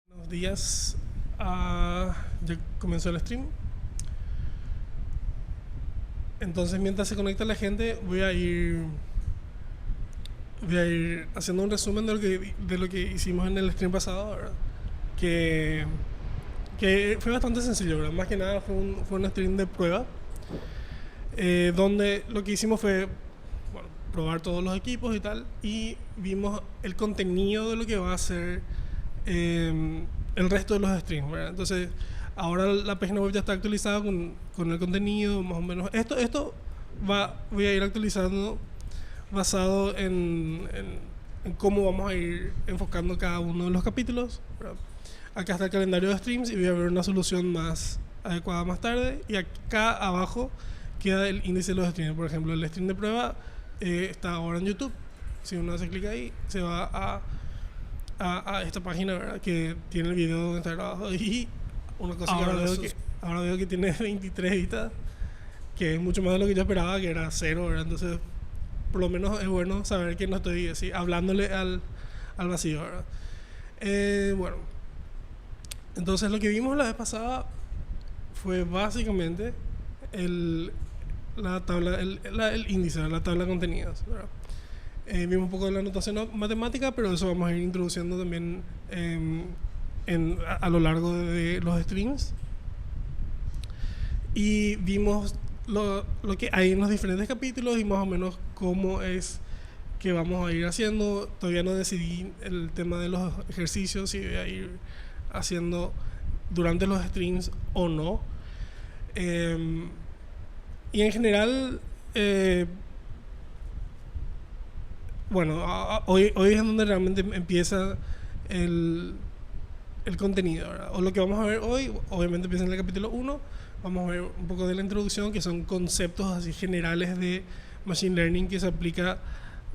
Buenos días. Ya comenzó el stream. Entonces, mientras se conecta la gente, voy a ir haciendo un resumen de lo que hicimos en el stream pasado, ¿verdad? Que, que fue bastante sencillo, ¿verdad? Más que nada fue un stream de prueba, donde lo que hicimos fue, bueno, probar todos los equipos y tal, y vimos el contenido de lo que va a ser el resto de los streams, ¿verdad? Entonces, ahora la página web ya está actualizada con el contenido, más o menos. Voy a ir actualizando basado en cómo vamos a ir enfocando cada uno de los capítulos, ¿verdad? Acá está el calendario de streams y voy a ver una solución más adecuada más tarde. Y acá abajo queda el índice de los streams. Por ejemplo, el stream de prueba está ahora en YouTube. Si uno hace clic ahí, se va a esta página, ¿verdad? Que tiene el video donde está grabado. Y una cosa que ahora veo que tiene 23 vistas, que es mucho más de lo que yo esperaba, que era cero, ¿verdad? Entonces, por lo menos es bueno saber que no estoy así hablándole al vacío, ¿verdad? Bueno, entonces lo que vimos la vez pasada fue básicamente el, la tabla, el índice, la tabla de contenidos, ¿verdad? Vimos un poco de la notación matemática, pero eso vamos a ir introduciendo también a lo largo de los streams. Y vimos lo que hay en los diferentes capítulos y más o menos cómo es que vamos a ir haciendo. Todavía no decidí el tema de los ejercicios, si voy a ir haciendo durante los streams o no. Y en general, bueno, hoy es donde realmente empieza el contenido, ¿verdad? O lo que vamos a ver hoy, obviamente empieza en el capítulo 1. Vamos a ver un poco de la introducción, que son conceptos así generales de Machine Learning que se aplican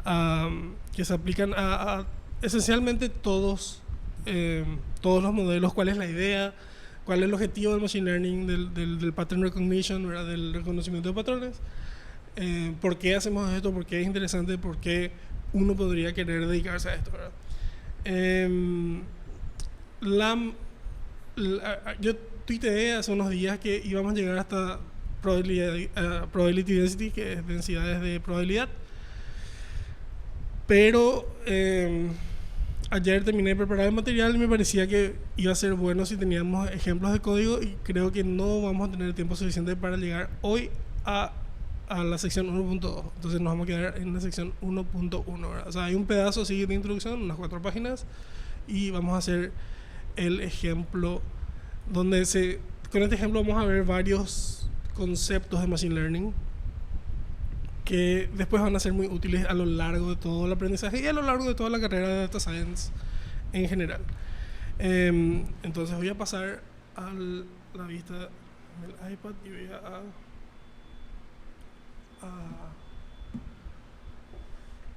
a esencialmente todos los modelos. Cuál es la idea, cuál es el objetivo del Machine Learning, del Pattern Recognition, ¿verdad? Del reconocimiento de patrones. ¿Por qué hacemos esto? ¿Por qué es interesante? ¿Por qué uno podría querer dedicarse a esto, ¿verdad? Yo tuiteé hace unos días que íbamos a llegar hasta probability density, que es densidades de probabilidad. Pero ayer terminé de preparar el material y me parecía que iba a ser bueno si teníamos ejemplos de código, y creo que no vamos a tener tiempo suficiente para llegar hoy a la sección 1.2. Entonces nos vamos a quedar en la sección 1.1, ¿verdad? O sea, hay un pedazo así de introducción, unas 4 páginas, y vamos a hacer el ejemplo donde con este ejemplo vamos a ver varios conceptos de Machine Learning que después van a ser muy útiles a lo largo de todo el aprendizaje y a lo largo de toda la carrera de Data Science en general. Entonces voy a pasar a la vista del iPad y voy a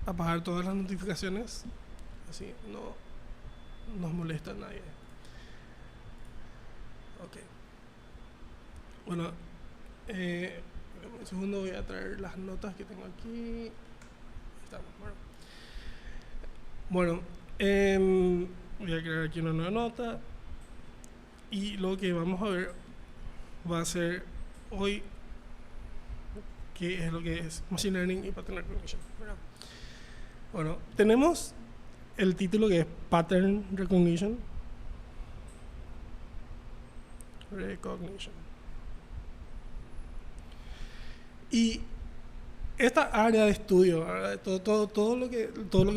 apagar todas las notificaciones, así no nos molesta a nadie. Ok. Bueno, un segundo, voy a traer las notas que tengo aquí. Estamos, bueno, voy a crear aquí una nueva nota. Y lo que vamos a ver va a ser hoy qué es lo que es Machine Learning y Pattern Recognition, ¿verdad? Bueno, tenemos el título, que es Pattern Recognition. Y esta área de estudio, ¿verdad? Todo lo que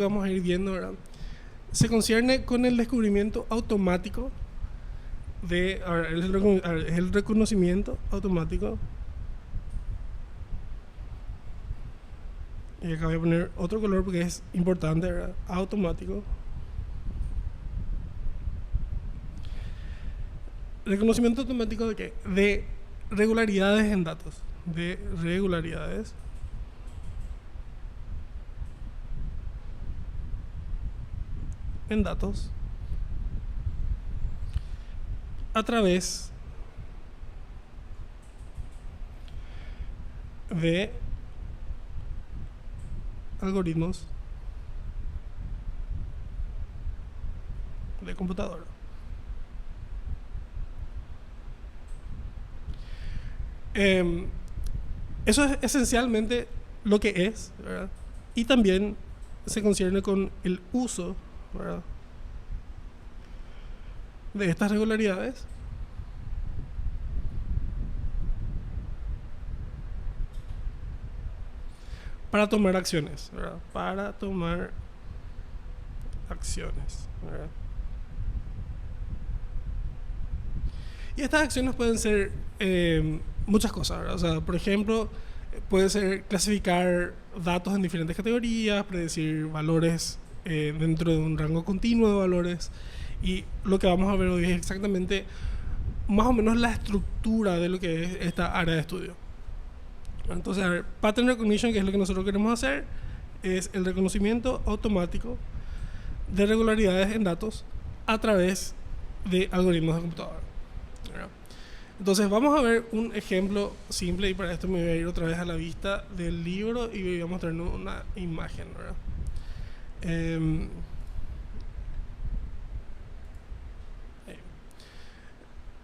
vamos a ir viendo, ¿verdad? Se concierne con el descubrimiento automático el reconocimiento automático. Y acá voy a poner otro color porque es importante, ¿verdad? Automático. Reconocimiento automático de qué? De regularidades en datos. De regularidades en datos a través de algoritmos de computadora. Em, Eso es esencialmente lo que es, ¿verdad? Y también se concierne con el uso, ¿verdad?, de estas regularidades para tomar acciones, ¿verdad? Para tomar acciones, ¿verdad? Y estas acciones pueden ser muchas cosas, ¿verdad? O sea, por ejemplo, puede ser clasificar datos en diferentes categorías, predecir valores dentro de un rango continuo de valores. Y lo que vamos a ver hoy es exactamente más o menos la estructura de lo que es esta área de estudio. Entonces, a ver, Pattern Recognition, que es lo que nosotros queremos hacer, es el reconocimiento automático de regularidades en datos a través de algoritmos de computadora. Entonces vamos a ver un ejemplo simple, y para esto me voy a ir otra vez a la vista del libro y voy a mostrarnos una imagen, ¿verdad?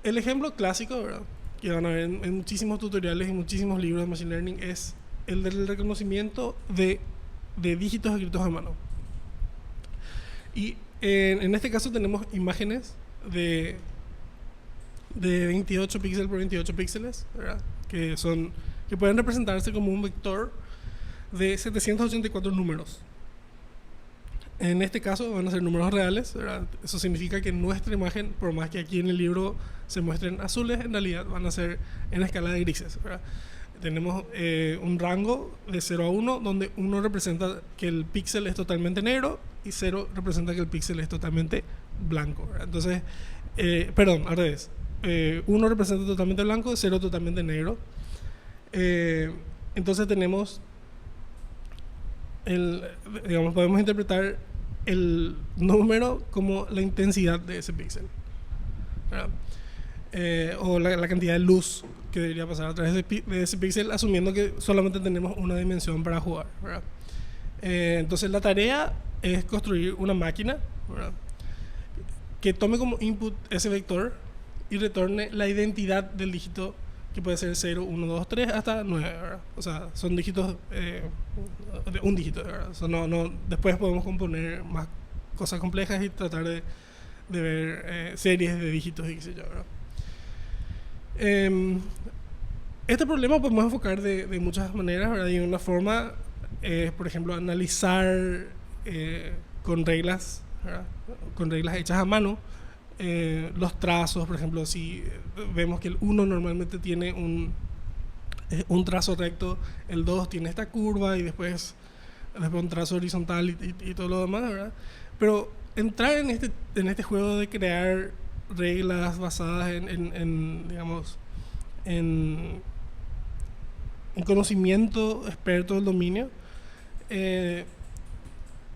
El ejemplo clásico, ¿verdad?, que van a ver en muchísimos tutoriales y muchísimos libros de Machine Learning, es el del reconocimiento de dígitos escritos a mano. Y en este caso tenemos imágenes de 28 píxeles por 28 píxeles, ¿verdad?, que pueden representarse como un vector de 784 números. En este caso van a ser números reales, ¿verdad? Eso significa que nuestra imagen, por más que aquí en el libro se muestren azules, en realidad van a ser en escala de grises, ¿verdad? Tenemos un rango de 0 a 1, donde 1 representa que el píxel es totalmente negro y 0 representa que el píxel es totalmente blanco, ¿verdad? Entonces, perdón, al revés. 1 representa totalmente blanco, 0 totalmente negro. Entonces tenemos digamos, podemos interpretar el número como la intensidad de ese píxel, ¿verdad? O la cantidad de luz que debería pasar a través de ese píxel, asumiendo que solamente tenemos una dimensión para jugar, ¿verdad? Entonces la tarea es construir una máquina, ¿verdad?, que tome como input ese vector y retorne la identidad del dígito, que puede ser 0, 1, 2, 3 hasta 9, ¿verdad? O sea, son dígitos de un dígito, ¿verdad? O sea, después podemos componer más cosas complejas y tratar de ver series de dígitos y qué sé yo, ¿verdad? Este problema podemos enfocar de muchas maneras, ¿verdad? Y una forma es, por ejemplo, analizar con reglas, ¿verdad?, con reglas hechas a mano, los trazos. Por ejemplo, si vemos que el 1 normalmente tiene un trazo recto, el 2 tiene esta curva y después un trazo horizontal y todo lo demás, ¿verdad? Pero entrar en este juego de crear reglas basadas digamos, en conocimiento experto del dominio,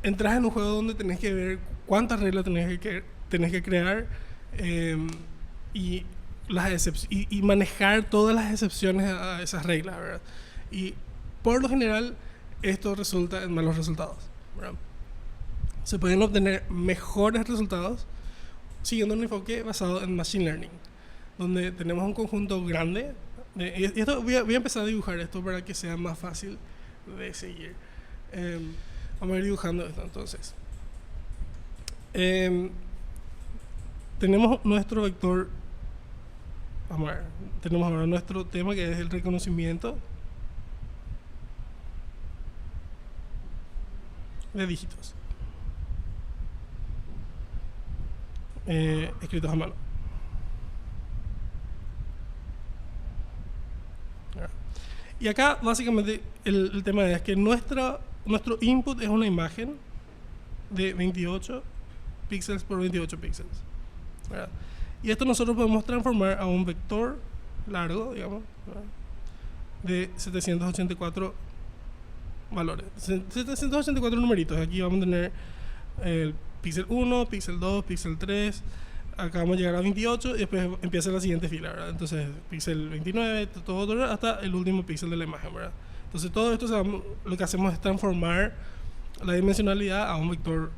entras en un juego donde tenés que ver cuántas reglas tenés que crear, y manejar todas las excepciones a esas reglas, ¿verdad? Y por lo general esto resulta en malos resultados, ¿verdad? Se pueden obtener mejores resultados siguiendo un enfoque basado en Machine Learning, donde tenemos un conjunto grande y esto voy a empezar a dibujar esto para que sea más fácil de seguir. Vamos a ir dibujando esto entonces. Tenemos nuestro vector. Vamos a ver. Tenemos ahora nuestro tema, que es el reconocimiento de dígitos escritos a mano. Y acá básicamente el tema es que nuestro input es una imagen de 28 píxeles por 28 píxeles, ¿verdad? Y esto nosotros podemos transformar a un vector largo, digamos, ¿verdad?, de 784 valores, 784 numeritos. Aquí vamos a tener el píxel 1, píxel 2, píxel 3. Acá vamos a llegar a 28 y después empieza la siguiente fila, ¿verdad? Entonces, píxel 29, todo hasta el último píxel de la imagen, ¿verdad? Entonces, todo esto lo que hacemos es transformar la dimensionalidad a un vector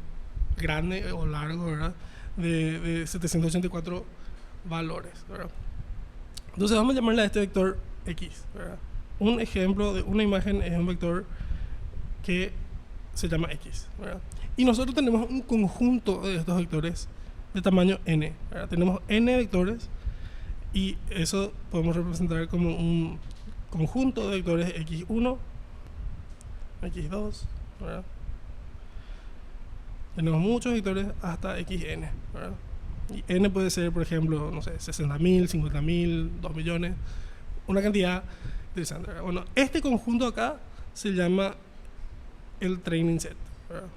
grande o largo, ¿verdad?, de 784 valores, ¿verdad? Entonces, vamos a llamarle a este vector X, ¿verdad? Un ejemplo de una imagen es un vector que se llama X, ¿verdad? Y nosotros tenemos un conjunto de estos vectores de tamaño n, ¿verdad? Tenemos n vectores y eso podemos representar como un conjunto de vectores x1, x2, ¿verdad? Tenemos muchos vectores hasta xn, ¿verdad? Y n puede ser, por ejemplo, no sé, 60.000, 50.000, 2 millones, una cantidad interesante, ¿verdad? Bueno, este conjunto acá se llama el training set, ¿verdad?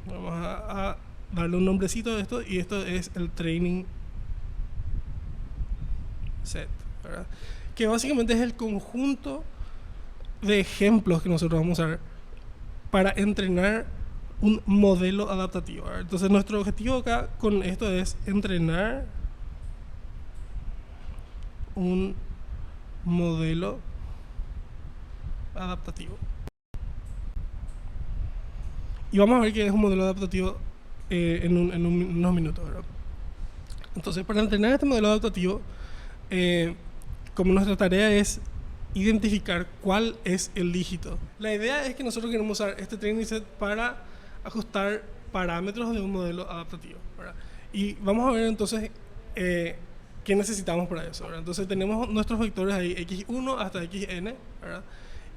Vamos a darle un nombrecito a esto, y esto es el training set, ¿verdad? Que básicamente es el conjunto de ejemplos que nosotros vamos a usar para entrenar un modelo adaptativo, ¿verdad? Entonces nuestro objetivo acá con esto es entrenar un modelo adaptativo. Y vamos a ver qué es un modelo adaptativo en unos minutos, ¿verdad? Entonces, para entrenar este modelo adaptativo, como nuestra tarea es identificar cuál es el dígito. La idea es que nosotros queremos usar este training set para ajustar parámetros de un modelo adaptativo, ¿verdad? Y vamos a ver entonces qué necesitamos para eso, ¿verdad? Entonces tenemos nuestros vectores ahí, x1 hasta xn, ¿verdad?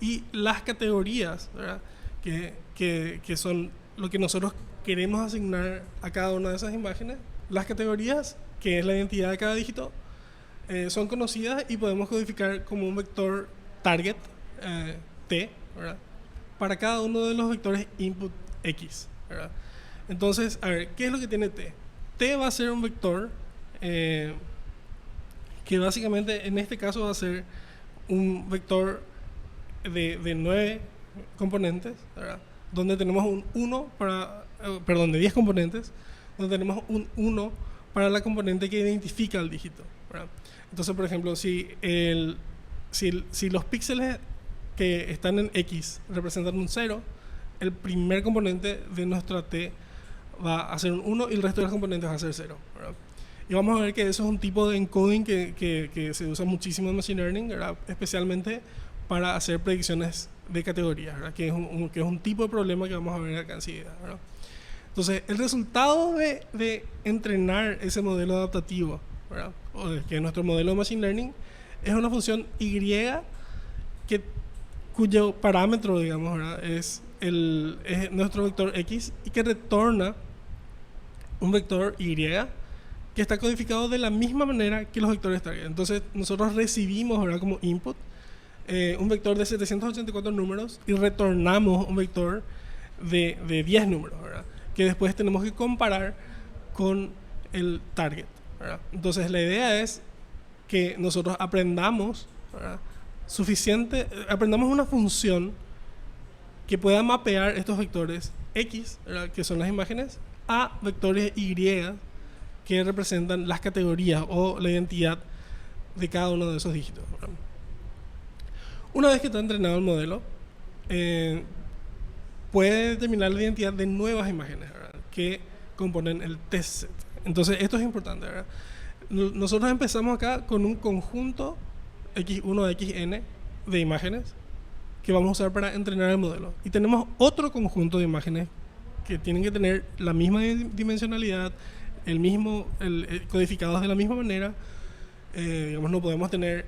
Y las categorías, ¿verdad? Que son lo que nosotros queremos asignar a cada una de esas imágenes. Las categorías, que es la identidad de cada dígito, son conocidas y podemos codificar como un vector target t, ¿verdad? Para cada uno de los vectores input x, ¿verdad? Entonces, a ver, ¿qué es lo que tiene t? T va a ser un vector que básicamente en este caso va a ser un vector de 9 componentes, ¿verdad? Donde tenemos un 1 para, de 10 componentes, donde tenemos un 1 para la componente que identifica el dígito, ¿verdad? Entonces, por ejemplo, si los píxeles que están en X representan un 0, el primer componente de nuestra T va a ser un 1 y el resto de los componentes va a ser 0, ¿verdad? Y vamos a ver que eso es un tipo de encoding que se usa muchísimo en Machine Learning, ¿verdad? Especialmente para hacer predicciones de categorías, ¿verdad? Que es un tipo de problema que vamos a ver acá enseguida, ¿verdad? Entonces, el resultado de entrenar ese modelo adaptativo, ¿verdad? Que es nuestro modelo de Machine Learning, es una función y cuyo parámetro, digamos, ¿verdad? Es nuestro vector x, y que retorna un vector y que está codificado de la misma manera que los vectores target. Entonces nosotros recibimos, ¿verdad?, como input un vector de 784 números y retornamos un vector de 10 números, ¿verdad?, que después tenemos que comparar con el target, ¿verdad? Entonces la idea es que nosotros aprendamos, ¿verdad?, aprendamos una función que pueda mapear estos vectores X, ¿verdad?, que son las imágenes, a vectores Y, que representan las categorías o la identidad de cada uno de esos dígitos, ¿verdad? Una vez que está entrenado el modelo, puede determinar la identidad de nuevas imágenes, ¿verdad?, que componen el test set. Entonces esto es importante, ¿verdad? Nosotros empezamos acá con un conjunto x1 a xn de imágenes que vamos a usar para entrenar el modelo, y tenemos otro conjunto de imágenes que tienen que tener la misma dimensionalidad, codificados de la misma manera. Digamos, no podemos tener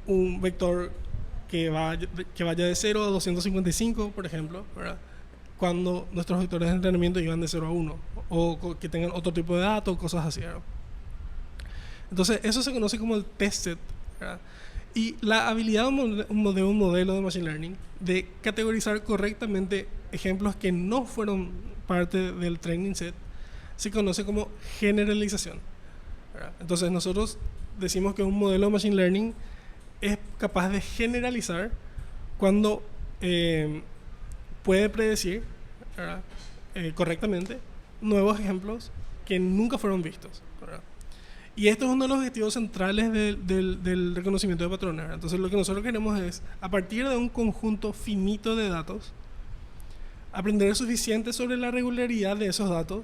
un vector que vaya de 0 a 255, por ejemplo, ¿verdad?, cuando nuestros vectores de entrenamiento iban de 0 a 1, o que tengan otro tipo de datos, cosas así, ¿verdad? Entonces eso se conoce como el test set, ¿verdad? Y la habilidad de un modelo de Machine Learning de categorizar correctamente ejemplos que no fueron parte del training set se conoce como generalización, ¿verdad? Entonces nosotros decimos que un modelo de Machine Learning es capaz de generalizar cuando puede predecir, ¿verdad?, correctamente nuevos ejemplos que nunca fueron vistos, ¿verdad? Y esto es uno de los objetivos centrales del reconocimiento de patrones, ¿verdad? Entonces lo que nosotros queremos es, a partir de un conjunto finito de datos, aprender suficiente sobre la regularidad de esos datos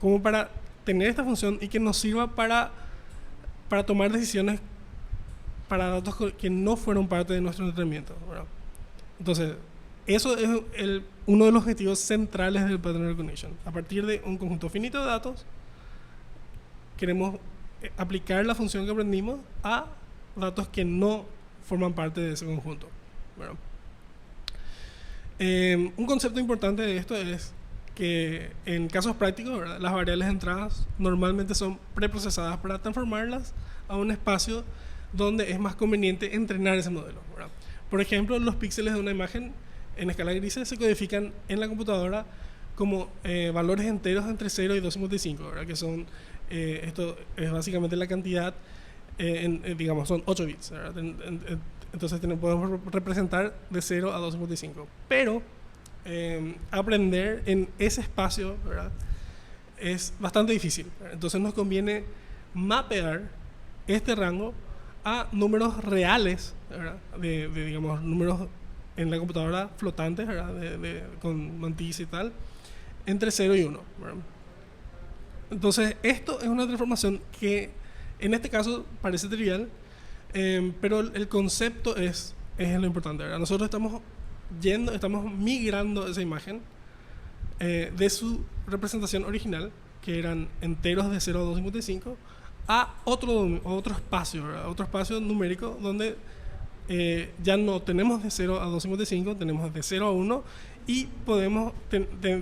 como para tener esta función y que nos sirva para tomar decisiones para datos que no fueron parte de nuestro entrenamiento, ¿verdad? Entonces, eso es uno de los objetivos centrales del Pattern Recognition. A partir de un conjunto finito de datos, queremos aplicar la función que aprendimos a datos que no forman parte de ese conjunto, ¿verdad? Un concepto importante de esto es que en casos prácticos, ¿verdad?, las variables de entradas normalmente son preprocesadas para transformarlas a un espacio donde es más conveniente entrenar ese modelo, ¿verdad? Por ejemplo, los píxeles de una imagen en escala grises se codifican en la computadora como valores enteros entre 0 y 255, ¿verdad? Que son, esto es básicamente la cantidad, digamos, son 8 bits, ¿verdad? Entonces podemos representar de 0 a 255. Pero aprender en ese espacio, ¿verdad?, es bastante difícil, ¿verdad? Entonces nos conviene mapear este rango a números reales, ¿verdad?, digamos, números en la computadora flotantes, ¿verdad?, con mantilla y tal, entre 0 y 1, ¿verdad? Entonces, esto es una transformación que en este caso parece trivial, pero el concepto es lo importante, ¿verdad? Nosotros estamos migrando esa imagen de su representación original, que eran enteros de 0 a 255, a otro espacio, ¿verdad? Otro espacio numérico donde ya no tenemos de 0 a 255, tenemos de 0 a 1 y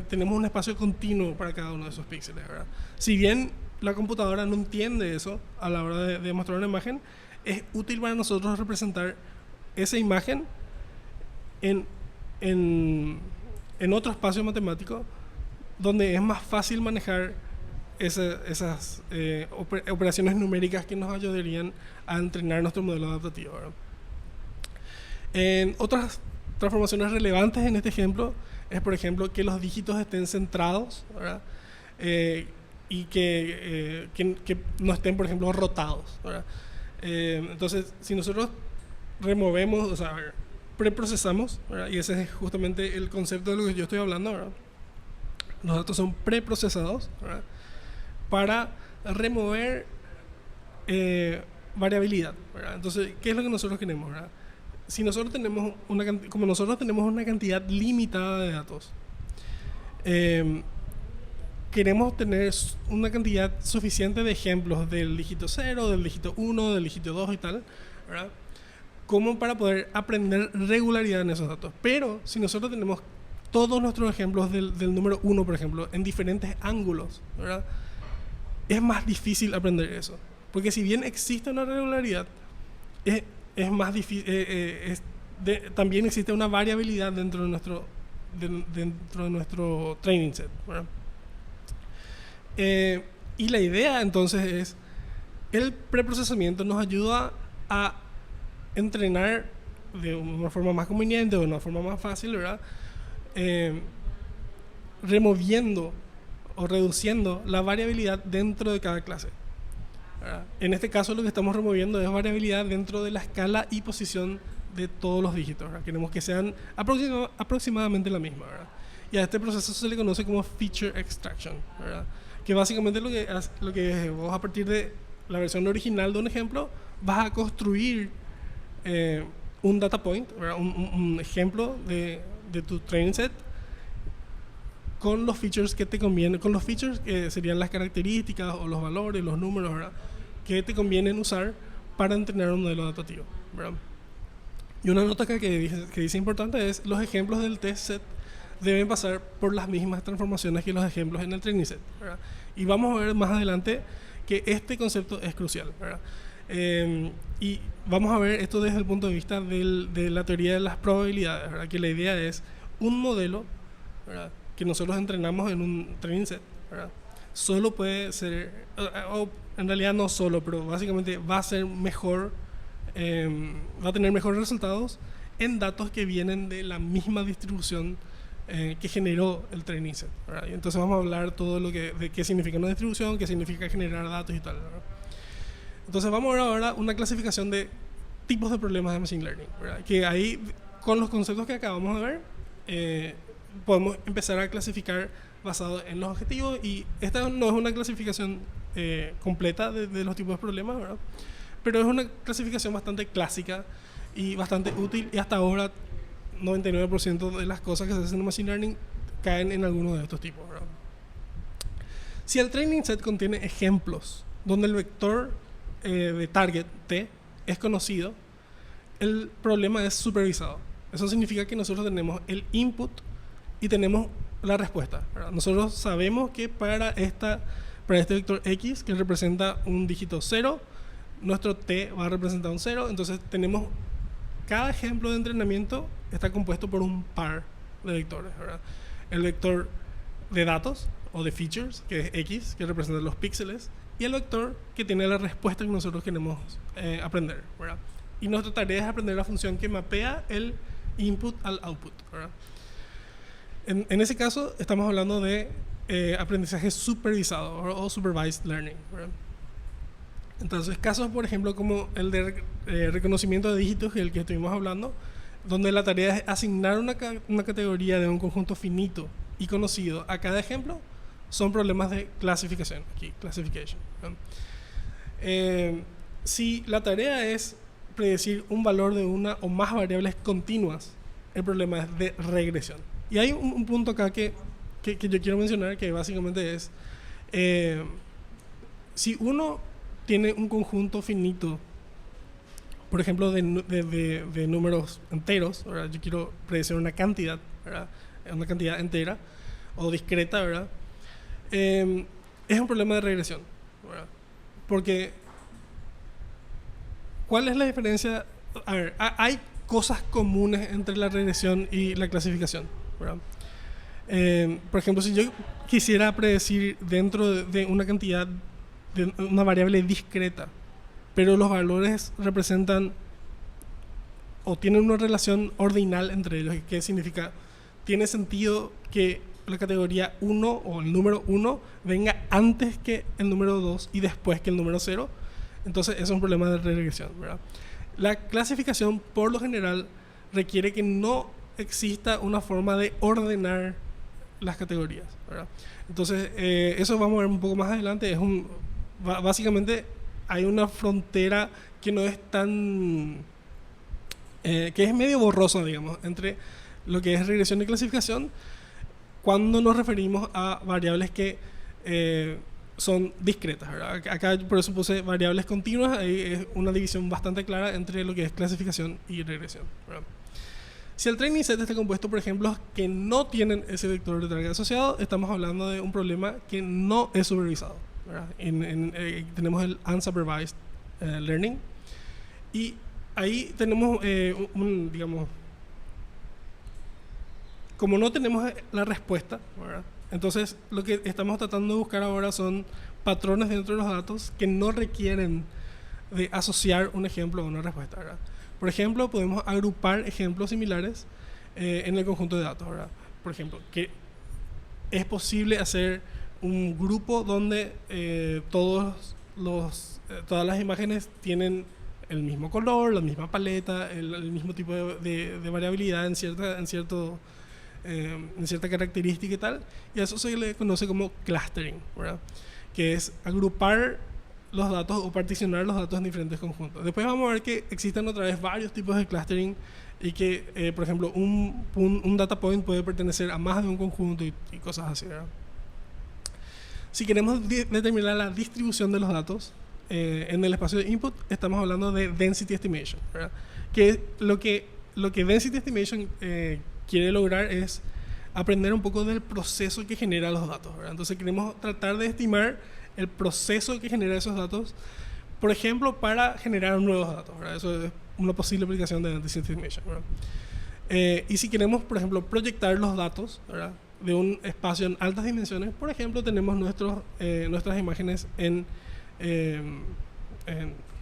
tenemos un espacio continuo para cada uno de esos píxeles, ¿verdad? Si bien la computadora no entiende eso a la hora de mostrar una imagen, es útil para nosotros representar esa imagen en otro espacio matemático donde es más fácil manejar esas operaciones numéricas que nos ayudarían a entrenar nuestro modelo adaptativo, ¿verdad? Otras transformaciones relevantes en este ejemplo es, por ejemplo, que los dígitos estén centrados, ¿verdad? Y que no estén, por ejemplo, rotados, ¿verdad? Entonces, si nosotros removemos, o sea, preprocesamos, ¿verdad?, y ese es justamente el concepto de lo que yo estoy hablando, ¿verdad? Los datos son preprocesados, ¿verdad?, para remover variabilidad, ¿verdad? Entonces, ¿qué es lo que nosotros queremos, ¿verdad? Si nosotros tenemos como nosotros tenemos una cantidad limitada de datos, queremos tener una cantidad suficiente de ejemplos del dígito 0, del dígito 1, del dígito 2 y tal, ¿verdad?, como para poder aprender regularidad en esos datos. Pero si nosotros tenemos todos nuestros ejemplos del número 1, por ejemplo, en diferentes ángulos, ¿verdad?, es más difícil aprender eso. Porque si bien existe una regularidad, es más difícil, también existe una variabilidad dentro de nuestro training set, ¿verdad? Y la idea entonces es, el preprocesamiento nos ayuda a entrenar de una forma más conveniente, de una forma más fácil, ¿verdad?, removiendo o reduciendo la variabilidad dentro de cada clase, ¿verdad? En este caso lo que estamos removiendo es variabilidad dentro de la escala y posición de todos los dígitos, ¿verdad? Queremos que sean aproximadamente la misma, ¿verdad? Y a este proceso se le conoce como feature extraction, ¿verdad?, que básicamente lo que es, vos a partir de la versión original de un ejemplo vas a construir un data point, ¿verdad?, un ejemplo de tu training set con los features que te convienen, con los features que serían las características o los valores, los números, ¿verdad?, que te convienen usar para entrenar un modelo adaptativo, ¿verdad? Y una nota que dice importante es: los ejemplos del test set deben pasar por las mismas transformaciones que los ejemplos en el training set, ¿verdad? Y vamos a ver más adelante que este concepto es crucial, ¿verdad? Y vamos a ver esto desde el punto de vista de la teoría de las probabilidades, ¿verdad?, que la idea es un modelo, ¿verdad?, que nosotros entrenamos en un training set, ¿verdad?, solo puede ser, o en realidad no solo, pero básicamente va a ser mejor, va a tener mejores resultados en datos que vienen de la misma distribución que generó el training set, ¿verdad? Y entonces vamos a hablar todo de qué significa una distribución, qué significa generar datos y tal, ¿verdad? Entonces vamos a ver ahora una clasificación de tipos de problemas de Machine Learning, ¿verdad?, que ahí, con los conceptos que acabamos de ver, podemos empezar a clasificar basado en los objetivos. Y esta no es una clasificación completa de los tipos de problemas, ¿verdad?, pero es una clasificación bastante clásica y bastante útil, y hasta ahora 99% de las cosas que se hacen en Machine Learning caen en alguno de estos tipos, ¿verdad? Si el training set contiene ejemplos donde el vector de target T es conocido, el problema es supervisado. Eso significa que nosotros tenemos el input y tenemos la respuesta, ¿verdad? Nosotros sabemos que para este vector X, que representa un dígito 0, nuestro T va a representar un 0. Entonces tenemos cada ejemplo de entrenamiento está compuesto por un par de vectores, ¿verdad? El vector de datos o de features, que es X, que representa los píxeles, y el vector que tiene la respuesta que nosotros queremos aprender, ¿verdad? Y nuestra tarea es aprender la función que mapea el input al output, ¿verdad? En ese caso estamos hablando de aprendizaje supervisado o supervised learning, ¿verdad? Entonces, casos, por ejemplo, como el de reconocimiento de dígitos, el que estuvimos hablando, donde la tarea es asignar una categoría de un conjunto finito y conocido a cada ejemplo, son problemas de clasificación, aquí, classification, ¿no? Si la tarea es predecir un valor de una o más variables continuas, el problema es de regresión. Y hay un punto acá que yo quiero mencionar, que básicamente es, si uno tiene un conjunto finito, por ejemplo, de números enteros, ¿verdad? Yo quiero predecir una cantidad, ¿verdad? Una cantidad entera o discreta, ¿verdad? Es un problema de regresión, ¿verdad? Porque, ¿cuál es la diferencia? A ver, hay cosas comunes entre la regresión y la clasificación, ¿verdad? Por ejemplo, si yo quisiera predecir dentro de una cantidad, de una variable discreta, pero los valores representan o tienen una relación ordinal entre ellos, que significa, tiene sentido que la categoría 1 o el número 1 venga antes que el número 2 y después que el número 0, entonces eso es un problema de regresión, ¿verdad? La clasificación, por lo general, requiere que no exista una forma de ordenar las categorías, ¿verdad? Entonces, eso vamos a ver un poco más adelante. Básicamente, hay una frontera que no es tan... que es medio borrosa, digamos, entre lo que es regresión y clasificación, cuando nos referimos a variables que son discretas, ¿verdad? Acá por eso puse variables continuas. Ahí es una división bastante clara entre lo que es clasificación y regresión, ¿verdad? Si el training set está compuesto por ejemplos que no tienen ese vector de target asociado, estamos hablando de un problema que no es supervisado, ¿verdad? Tenemos el unsupervised learning, y ahí tenemos digamos, como no tenemos la respuesta, ¿verdad? Entonces lo que estamos tratando de buscar ahora son patrones dentro de los datos que no requieren de asociar un ejemplo a una respuesta, ¿verdad? Por ejemplo, podemos agrupar ejemplos similares en el conjunto de datos, ¿verdad? Por ejemplo, que es posible hacer un grupo donde todas las imágenes tienen el mismo color, la misma paleta, el mismo tipo de variabilidad en cierta característica y tal, y a eso se le conoce como clustering, ¿verdad? Que es agrupar los datos o particionar los datos en diferentes conjuntos. Después vamos a ver que existen otra vez varios tipos de clustering y que, por ejemplo, un data point puede pertenecer a más de un conjunto y cosas así, ¿verdad? Si queremos determinar la distribución de los datos en el espacio de input, estamos hablando de density estimation, ¿verdad? Que lo que density estimation quiere lograr es aprender un poco del proceso que genera los datos, ¿verdad? Entonces queremos tratar de estimar el proceso que genera esos datos, por ejemplo, para generar nuevos datos, ¿verdad? Eso es una posible aplicación de density estimation, ¿verdad? Y si queremos, por ejemplo, proyectar los datos, ¿verdad?, de un espacio en altas dimensiones, por ejemplo, tenemos nuestras imágenes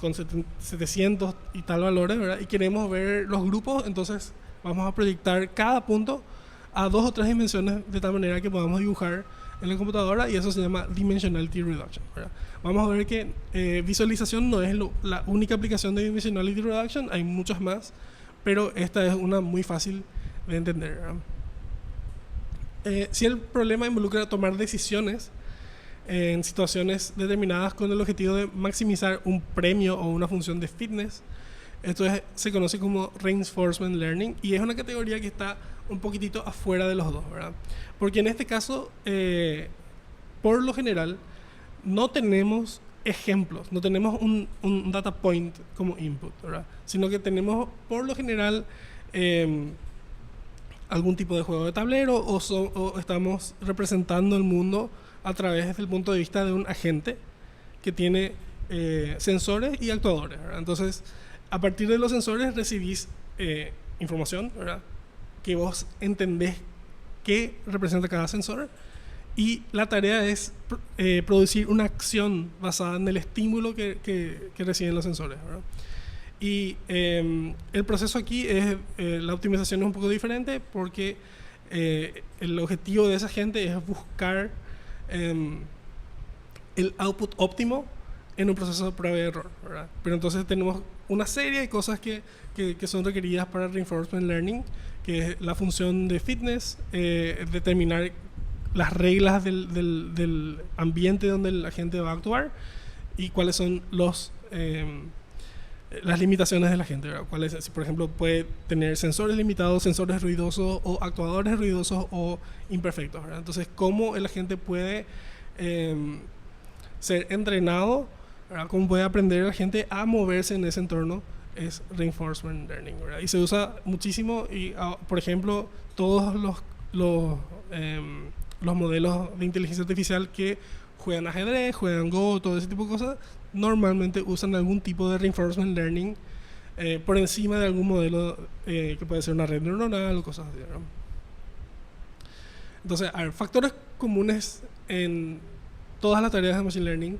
con 700 y tal valores, ¿verdad? Y queremos ver los grupos, entonces vamos a proyectar cada punto a 2 o 3 dimensiones de tal manera que podamos dibujar en la computadora, y eso se llama dimensionality reduction, ¿verdad? Vamos a ver que visualización no es la única aplicación de dimensionality reduction, hay muchas más, pero esta es una muy fácil de entender, ¿verdad? Si el problema involucra tomar decisiones, en situaciones determinadas con el objetivo de maximizar un premio o una función de fitness. Se conoce como Reinforcement Learning y es una categoría que está un poquitito afuera de los dos, ¿verdad? Porque en este caso, por lo general, no tenemos ejemplos, no tenemos un data point como input, ¿verdad? Sino que tenemos, por lo general, algún tipo de juego de tablero o estamos representando el mundo a través del punto de vista de un agente que tiene sensores y actuadores, ¿verdad? Entonces, a partir de los sensores recibís información, ¿verdad? Que vos entendés qué representa cada sensor y la tarea es producir una acción basada en el estímulo que reciben los sensores, ¿verdad? Y el proceso aquí es, la optimización es un poco diferente porque el objetivo de esa gente es buscar el output óptimo en un proceso de prueba y error, ¿verdad? Pero entonces tenemos una serie de cosas que son requeridas para Reinforcement Learning, que es la función de fitness, determinar las reglas del ambiente donde la gente va a actuar y cuáles son las limitaciones de la gente, ¿verdad? Si, por ejemplo, puede tener sensores limitados, sensores ruidosos o actuadores ruidosos o imperfectos, ¿verdad? Entonces, cómo el agente puede ser entrenado, ¿verdad? Cómo puede aprender la gente a moverse en ese entorno es Reinforcement Learning, ¿verdad? Y se usa muchísimo y, por ejemplo, todos los modelos de inteligencia artificial que juegan ajedrez, juegan Go, todo ese tipo de cosas, normalmente usan algún tipo de Reinforcement Learning por encima de algún modelo que puede ser una red neuronal o cosas así, ¿no? Entonces, a ver, factores comunes en todas las tareas de Machine Learning,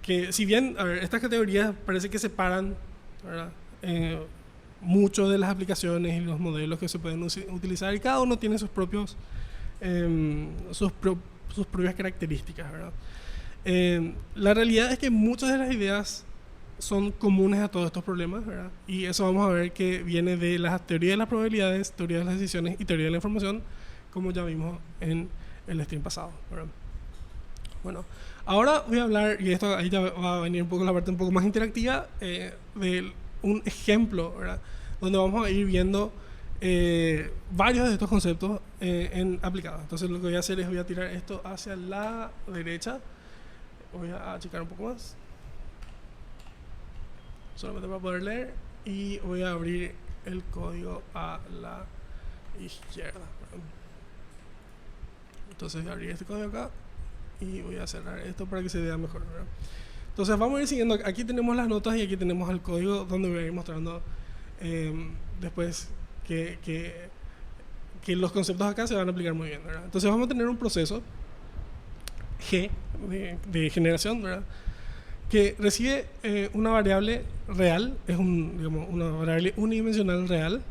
que si bien, a ver, estas categorías parece que separan, ¿verdad? Mucho de las aplicaciones y los modelos que se pueden utilizar y cada uno tiene sus propias características, ¿verdad? La realidad es que muchas de las ideas son comunes a todos estos problemas, ¿verdad? Y eso vamos a ver que viene de las teorías de las probabilidades, teoría de las decisiones y teoría de la información, como ya vimos en el stream pasado, ¿verdad? Bueno, ahora voy a hablar, y esto ahí ya va a venir un poco la parte un poco más interactiva, de un ejemplo, ¿verdad? Donde vamos a ir viendo varios de estos conceptos aplicados. Entonces lo que voy a hacer es voy a tirar esto hacia la derecha. Voy a checar un poco más. Solamente para poder leer. Y voy a abrir el código a la izquierda. Entonces voy a abrir este código acá. Y voy a cerrar esto para que se vea mejor, ¿verdad? Entonces vamos a ir siguiendo. Aquí tenemos las notas y aquí tenemos el código donde voy a ir mostrando después que los conceptos acá se van a aplicar muy bien, ¿verdad? Entonces vamos a tener un proceso G de generación, ¿verdad? Que recibe una variable real, es una variable unidimensional real,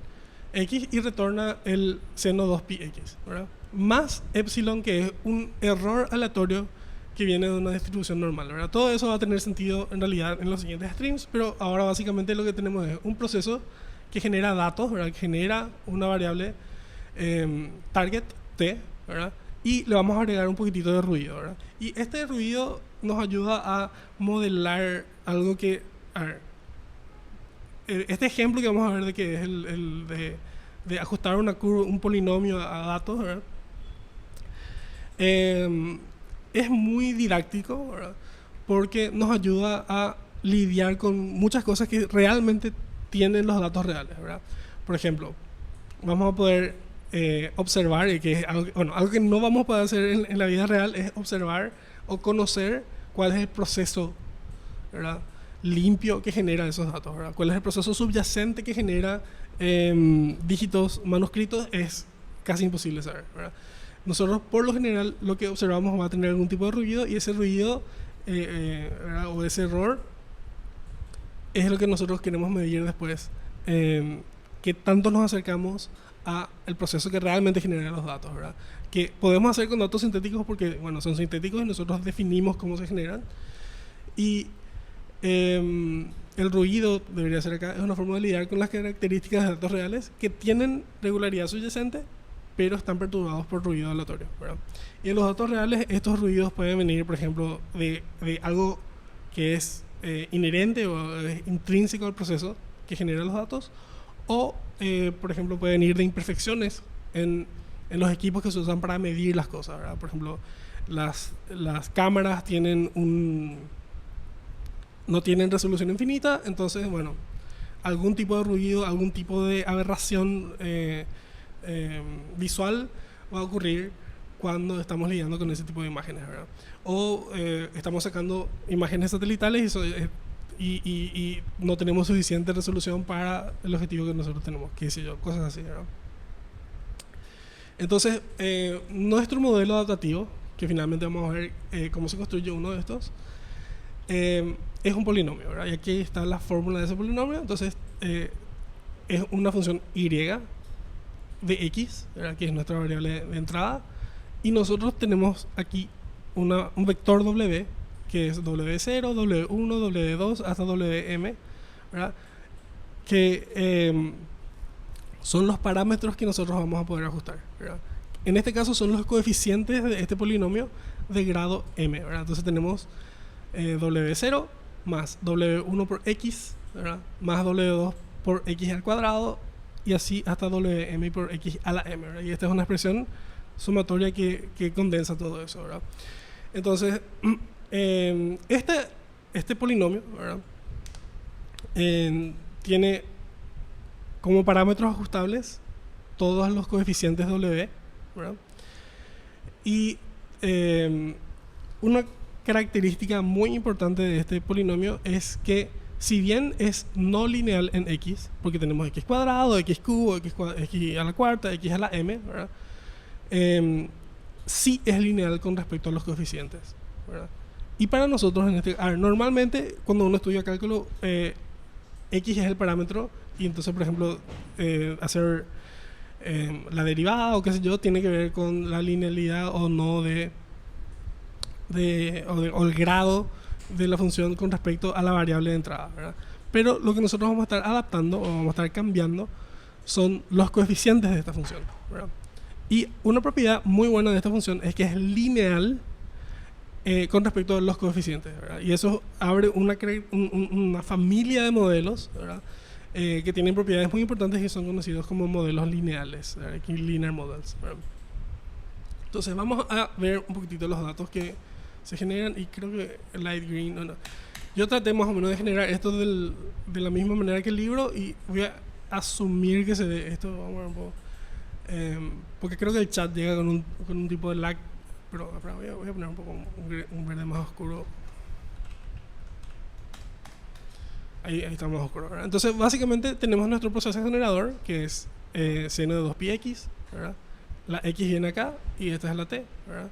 x, y retorna el seno 2πx, ¿verdad? Más epsilon, que es un error aleatorio que viene de una distribución normal, ¿verdad? Todo eso va a tener sentido en realidad en los siguientes streams, pero ahora básicamente lo que tenemos es un proceso que genera datos, ¿verdad? Que genera una variable target t, ¿verdad? Y le vamos a agregar un poquitito de ruido, ¿verdad? Y este ruido nos ayuda a modelar algo que, a ver, este ejemplo que vamos a ver de que es el de ajustar una curva, un polinomio a datos, ¿verdad? Es muy didáctico, ¿verdad? Porque nos ayuda a lidiar con muchas cosas que realmente tienen los datos reales, ¿verdad? Por ejemplo, vamos a poder observar, que es algo que no vamos a poder hacer en la vida real, es observar o conocer cuál es el proceso, ¿verdad? Limpio que genera esos datos, ¿verdad? Cuál es el proceso subyacente que genera dígitos manuscritos, es casi imposible saber, ¿verdad? Nosotros, por lo general, lo que observamos va a tener algún tipo de ruido, y ese ruido o ese error es lo que nosotros queremos medir después, qué tanto nos acercamos a el proceso que realmente genera los datos, ¿verdad? Que podemos hacer con datos sintéticos porque, bueno, son sintéticos y nosotros definimos cómo se generan. Y el ruido, debería ser acá, es una forma de lidiar con las características de datos reales que tienen regularidad subyacente pero están perturbados por ruido aleatorio, ¿verdad? Y en los datos reales, estos ruidos pueden venir, por ejemplo, de algo que es inherente o es intrínseco al proceso que genera los datos, o, por ejemplo, pueden venir de imperfecciones en los equipos que se usan para medir las cosas, ¿verdad? Por ejemplo, las cámaras no tienen resolución infinita, entonces, bueno, algún tipo de ruido, algún tipo de aberración visual va a ocurrir cuando estamos lidiando con ese tipo de imágenes, ¿verdad? O estamos sacando imágenes satelitales y no tenemos suficiente resolución para el objetivo que nosotros tenemos, qué sé yo, cosas así, ¿verdad? Entonces, nuestro modelo adaptativo, que finalmente vamos a ver cómo se construye uno de estos, es un polinomio, ¿verdad? Y aquí está la fórmula de ese polinomio. Entonces, es una función y de x, ¿verdad? Que es nuestra variable de entrada. Y nosotros tenemos aquí un vector w, que es w0, w1, w2 hasta wm, ¿verdad? Que son los parámetros que nosotros vamos a poder ajustar, ¿verdad? En este caso son los coeficientes de este polinomio de grado m, ¿verdad? Entonces tenemos w0 más w1 por x, ¿verdad? Más w2 por x al cuadrado, y así hasta wm por x a la m, ¿verdad? Y esta es una expresión sumatoria que condensa todo eso, ¿verdad? Entonces, este polinomio, ¿verdad? Tiene como parámetros ajustables todos los coeficientes w, ¿verdad? Y una característica muy importante de este polinomio es que, si bien es no lineal en x, porque tenemos x cuadrado, x cubo, x a la cuarta, x a la m, ¿verdad? Sí es lineal con respecto a los coeficientes, ¿verdad? Y para nosotros, normalmente cuando uno estudia cálculo, x es el parámetro, y entonces, por ejemplo, hacer la derivada o qué sé yo, tiene que ver con la linealidad o no o el grado de la función con respecto a la variable de entrada, ¿verdad? Pero lo que nosotros vamos a estar adaptando o vamos a estar cambiando son los coeficientes de esta función, ¿verdad? Y una propiedad muy buena de esta función es que es lineal con respecto a los coeficientes, ¿verdad? Y eso abre una familia de modelos, ¿verdad? Que tienen propiedades muy importantes que son conocidos como modelos lineales, ¿verdad? Linear models, ¿verdad? Entonces vamos a ver un poquitito los datos que se generan, y creo que light green, no. Yo traté más o menos de generar esto de la misma manera que el libro, y voy a asumir que se ve esto, vamos a ver un poco, porque creo que el chat llega con un tipo de lag, pero voy a poner un poco un verde más oscuro. Ahí está más oscuro, ¿verdad? Entonces básicamente tenemos nuestro proceso generador, que es seno de 2πx, ¿verdad? La x viene acá y esta es la t, ¿verdad?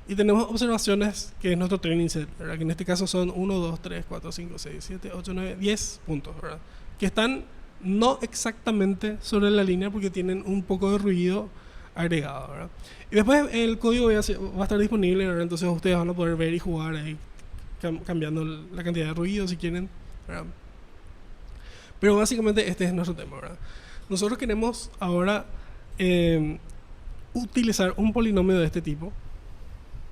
Y tenemos observaciones, que es nuestro training set, ¿verdad? Que en este caso son 1, 2, 3, 4, 5, 6, 7, 8, 9, 10 puntos, ¿verdad? Que están no exactamente sobre la línea porque tienen un poco de ruido agregado, ¿verdad? Y después el código va a estar disponible, ¿verdad? Entonces ustedes van a poder ver y jugar ahí cambiando la cantidad de ruido si quieren, ¿verdad? Pero básicamente este es nuestro tema, ¿verdad? Nosotros queremos ahora utilizar un polinomio de este tipo,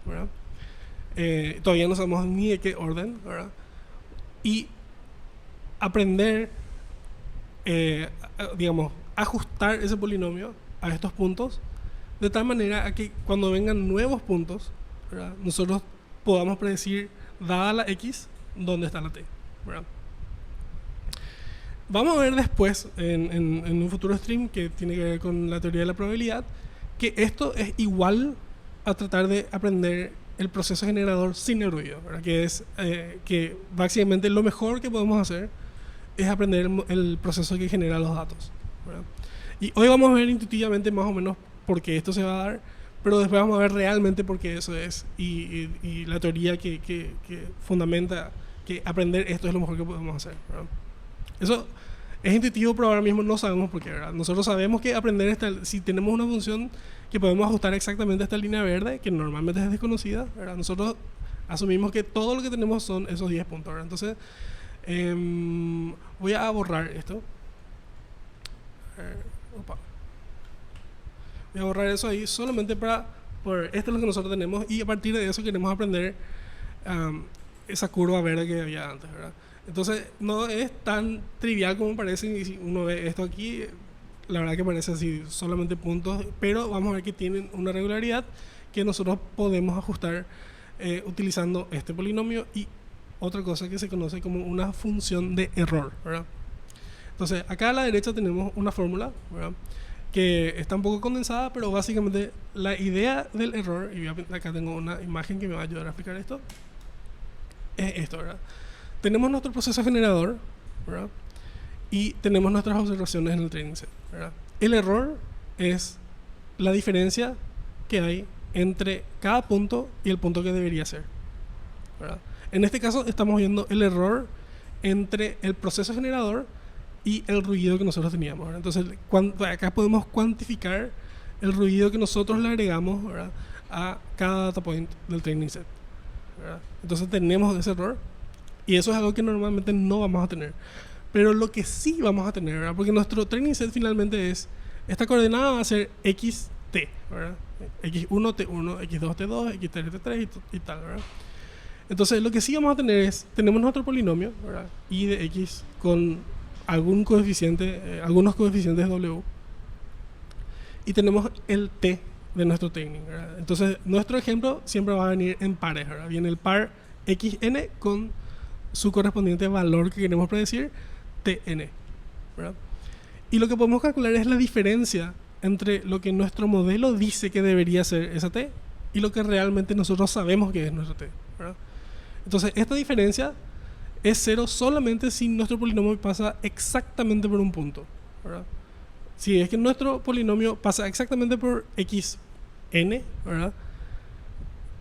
¿verdad? Todavía no sabemos ni de qué orden, ¿verdad? Y aprender, digamos, ajustar ese polinomio a estos puntos de tal manera a que cuando vengan nuevos puntos, ¿verdad? Nosotros podamos predecir, dada la x, dónde está la t, ¿verdad? Vamos a ver después en un futuro stream que tiene que ver con la teoría de la probabilidad, que esto es igual a tratar de aprender el proceso generador sin el ruido, ¿verdad? Que es que básicamente lo mejor que podemos hacer es aprender el proceso que genera los datos, ¿verdad? Y hoy vamos a ver intuitivamente más o menos por qué esto se va a dar, pero después vamos a ver realmente por qué eso es, y la teoría que fundamenta que aprender esto es lo mejor que podemos hacer, ¿verdad? Eso es intuitivo, pero ahora mismo no sabemos por qué, ¿verdad? Nosotros sabemos que aprender si tenemos una función que podemos ajustar exactamente a esta línea verde, que normalmente es desconocida, ¿verdad? Nosotros asumimos que todo lo que tenemos son esos 10 puntos, ¿verdad? Entonces, voy a borrar esto. Voy a borrar eso ahí solamente por esto es lo que nosotros tenemos y a partir de eso queremos aprender esa curva verde que había antes, ¿verdad? Entonces no es tan trivial como parece y si uno ve esto aquí, la verdad que parece así solamente puntos, pero vamos a ver que tienen una regularidad que nosotros podemos ajustar utilizando este polinomio y otra cosa que se conoce como una función de error, ¿verdad? Entonces acá a la derecha tenemos una fórmula, ¿verdad?, que está un poco condensada, pero básicamente la idea del error, y acá tengo una imagen que me va a ayudar a explicar esto, es esto, ¿verdad? Tenemos nuestro proceso generador, ¿verdad?, y tenemos nuestras observaciones en el training set, ¿verdad? El error es la diferencia que hay entre cada punto y el punto que debería ser, ¿verdad? En este caso estamos viendo el error entre el proceso generador y el ruido que nosotros teníamos, ¿verdad? Entonces acá podemos cuantificar el ruido que nosotros le agregamos, ¿verdad?, a cada data point del training set, ¿verdad? Entonces tenemos ese error y eso es algo que normalmente no vamos a tener, pero lo que sí vamos a tener, ¿verdad?, porque nuestro training set finalmente es, esta coordenada va a ser xt, ¿verdad?, x1 t1, x2 t2, x3 t3 y tal, ¿verdad? Entonces lo que sí vamos a tener es, tenemos nuestro polinomio, ¿verdad?, y de x con algún coeficiente, algunos coeficientes w, y tenemos el t de nuestro training, ¿verdad? Entonces nuestro ejemplo siempre va a venir en pares, ¿verdad? Viene el par xn con su correspondiente valor que queremos predecir, tn, ¿verdad? Y lo que podemos calcular es la diferencia entre lo que nuestro modelo dice que debería ser esa t y lo que realmente nosotros sabemos que es nuestro t, ¿verdad? Entonces esta diferencia es cero solamente si nuestro polinomio pasa exactamente por un punto, ¿verdad? Si es que nuestro polinomio pasa exactamente por xn, ¿verdad?,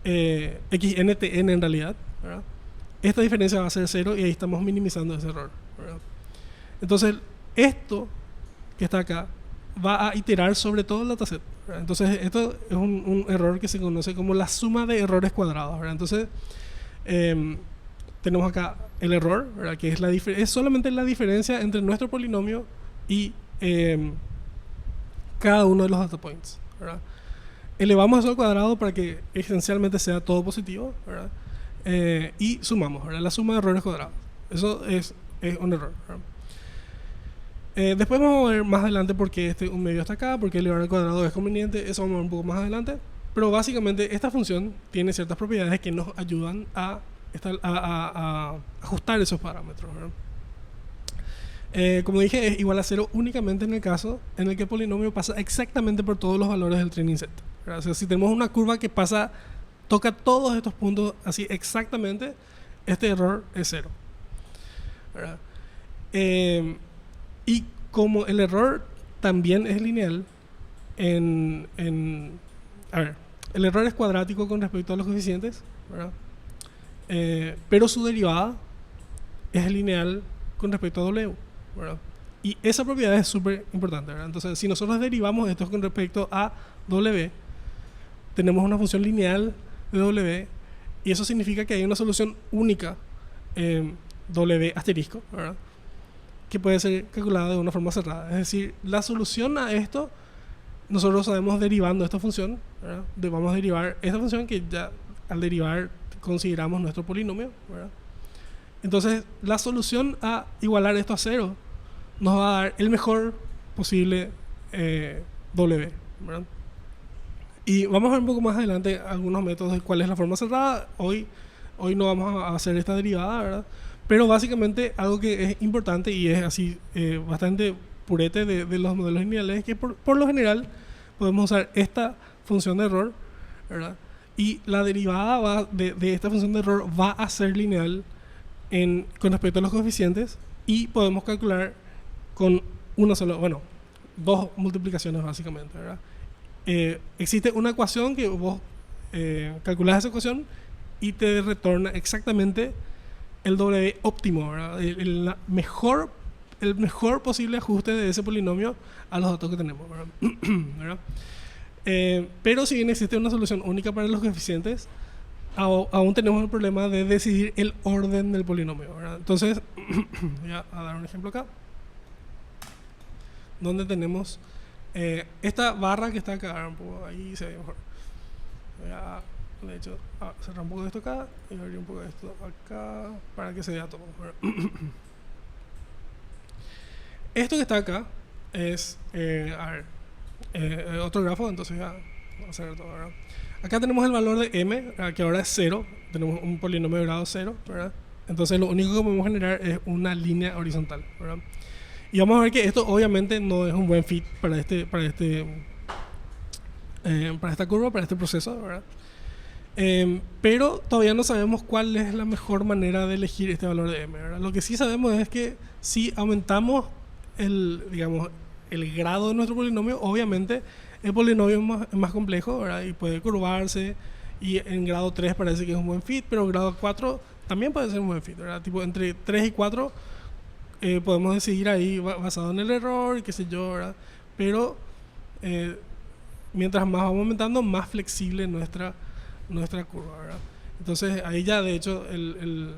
xntn en realidad, ¿verdad?, esta diferencia va a ser cero y ahí estamos minimizando ese error, ¿verdad? Entonces esto que está acá va a iterar sobre todo el dataset, ¿verdad? Entonces esto es un error que se conoce como la suma de errores cuadrados, ¿verdad? Entonces tenemos acá el error, ¿verdad?, que es solamente la diferencia entre nuestro polinomio y cada uno de los data points, ¿verdad? Elevamos eso al cuadrado para que esencialmente sea todo positivo, ¿verdad? Y sumamos, ¿verdad?, la suma de errores cuadrados. Eso es un error, ¿verdad? Después vamos a ver más adelante por qué un medio está acá, por qué elevar al cuadrado es conveniente, eso vamos a ver un poco más adelante. Pero básicamente esta función tiene ciertas propiedades que nos ayudan a ajustar esos parámetros, ¿verdad? Como dije, es igual a cero únicamente en el caso en el que el polinomio pasa exactamente por todos los valores del training set, ¿verdad? O sea, si tenemos una curva que toca todos estos puntos así exactamente, este error es cero, ¿verdad? Y como el error también es lineal, el error es cuadrático con respecto a los coeficientes, ¿verdad? Pero su derivada es lineal con respecto a w, ¿verdad? Y esa propiedad es súper importante, ¿verdad? Entonces, si nosotros derivamos esto con respecto a w, tenemos una función lineal de w, y eso significa que hay una solución única w asterisco, ¿verdad?, que puede ser calculada de una forma cerrada. Es decir, la solución a esto, nosotros sabemos derivando esta función, ¿verdad? Vamos a derivar esta función que ya al derivar consideramos nuestro polinomio, ¿verdad? Entonces, la solución a igualar esto a cero nos va a dar el mejor posible w, ¿verdad? Y vamos a ver un poco más adelante algunos métodos de cuál es la forma cerrada. Hoy no vamos a hacer esta derivada, ¿verdad? Pero básicamente algo que es importante y es así bastante purete de los modelos lineales es que por lo general podemos usar esta función de error, ¿verdad? Y la derivada de esta función de error va a ser lineal con respecto a los coeficientes y podemos calcular con dos multiplicaciones básicamente, ¿verdad? Existe una ecuación que vos calculás esa ecuación y te retorna exactamente el W óptimo, ¿verdad? El mejor posible ajuste de ese polinomio a los datos que tenemos, ¿verdad? ¿Verdad? Pero si bien existe una solución única para los coeficientes, aún tenemos el problema de decidir el orden del polinomio, ¿verdad? Entonces, voy a dar un ejemplo acá, donde tenemos esta barra que está acá, un poco, ahí se ve mejor. De hecho, cerrar un poco de esto acá y abrir un poco de esto acá para que se vea todo. Esto que está acá es otro grafo, entonces ya vamos a ver todo, ¿verdad? Acá tenemos el valor de m, que ahora es 0, tenemos un polinomio de grado 0, ¿verdad? Entonces lo único que podemos generar es una línea horizontal, ¿verdad? Y vamos a ver que esto obviamente no es un buen fit para esta curva, para este proceso, ¿verdad? Pero todavía no sabemos cuál es la mejor manera de elegir este valor de m, ¿verdad? Lo que sí sabemos es que si aumentamos el grado de nuestro polinomio, obviamente el polinomio es más complejo, ¿verdad? Y puede curvarse, y en grado 3 parece que es un buen fit, pero grado 4 también puede ser un buen fit, ¿verdad? Tipo entre 3 y 4 podemos decidir ahí basado en el error y qué sé yo, ¿verdad? Pero mientras más vamos aumentando, más flexible nuestra curva, ¿verdad? Entonces ahí ya de hecho el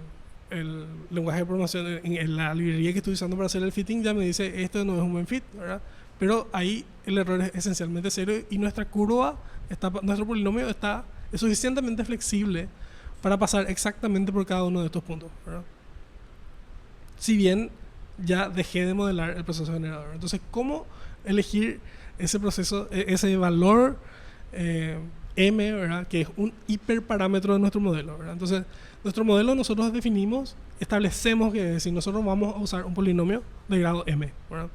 lenguaje de programación en la librería que estoy usando para hacer el fitting ya me dice esto no es un buen fit, ¿verdad? Pero ahí el error es esencialmente 0 y nuestra curva, nuestro polinomio es suficientemente flexible para pasar exactamente por cada uno de estos puntos, ¿verdad? Si bien ya dejé de modelar el proceso generador. Entonces, ¿cómo elegir ese proceso, ese valor m, ¿verdad? Que es un hiperparámetro de nuestro modelo, ¿verdad? Entonces, nuestro modelo nosotros definimos, establecemos que si nosotros vamos a usar un polinomio de grado m, ¿verdad?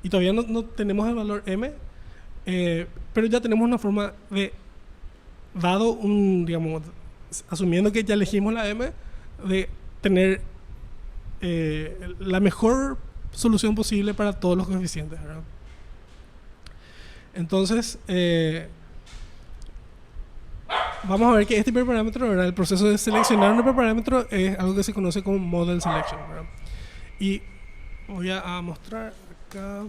Y todavía no tenemos el valor m, pero ya tenemos una forma de, dado digamos, asumiendo que ya elegimos la m, de tener la mejor solución posible para todos los coeficientes, ¿verdad? Entonces, vamos a ver que este hiperparámetro, ¿verdad? El proceso de seleccionar un hiperparámetro es algo que se conoce como model selection, ¿verdad? Y voy a mostrar acá.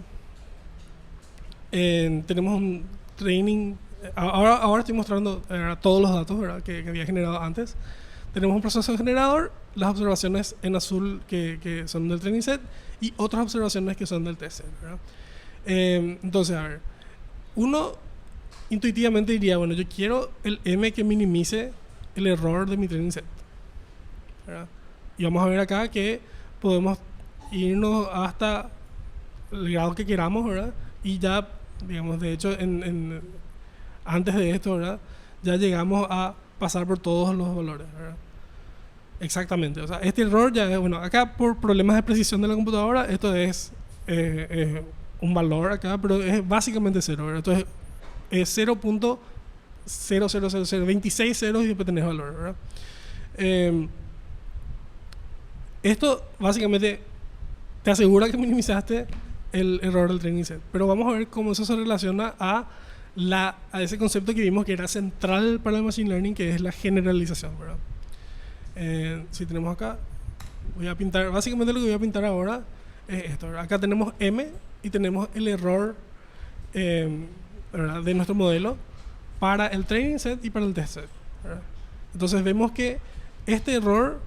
Tenemos un training. Ahora estoy mostrando todos los datos, ¿verdad? que había generado antes. Tenemos un proceso generador, las observaciones en azul que son del training set y otras observaciones que son del test set, ¿verdad? Entonces, a ver, uno intuitivamente diría, bueno, yo quiero el m que minimice el error de mi training set, ¿verdad? Y vamos a ver acá que podemos irnos hasta el grado que queramos, ¿verdad? Y ya, digamos, de hecho, antes de esto, ¿verdad? Ya llegamos a pasar por todos los valores, ¿verdad? Exactamente, o sea, este error ya es, bueno, acá por problemas de precisión de la computadora, esto es un valor acá, pero es básicamente 0, ¿verdad? Entonces, es 0.00026 ceros y después tenés valor, ¿verdad? Esto básicamente te asegura que minimizaste el error del training set, pero vamos a ver cómo eso se relaciona a ese concepto que vimos que era central para el machine learning, que es la generalización, ¿verdad? Si tenemos acá, voy a pintar, básicamente lo que voy a pintar ahora es esto, ¿verdad? Acá tenemos m y tenemos el error ¿verdad? De nuestro modelo para el training set y para el test set, ¿verdad? Entonces vemos que este error,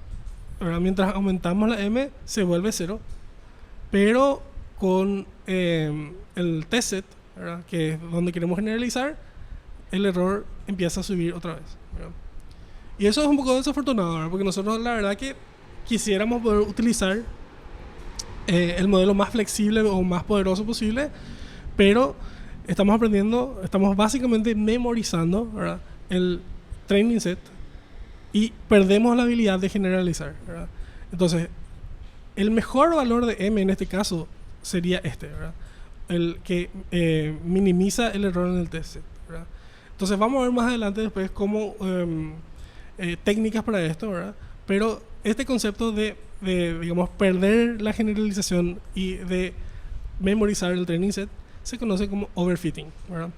¿verdad? Mientras aumentamos la m se vuelve 0, pero con el test set, ¿verdad? Que es donde queremos generalizar, el error empieza a subir otra vez, ¿verdad? Y eso es un poco desafortunado, ¿verdad? Porque nosotros la verdad que quisiéramos poder utilizar el modelo más flexible o más poderoso posible, pero estamos básicamente memorizando, ¿verdad? El training set y perdemos la habilidad de generalizar, ¿verdad? Entonces, el mejor valor de m en este caso sería este, ¿verdad? El que minimiza el error en el test set, ¿verdad? Entonces vamos a ver más adelante después cómo técnicas para esto, ¿verdad? Pero este concepto de digamos, perder la generalización y de memorizar el training set se conoce como overfitting, ¿verdad?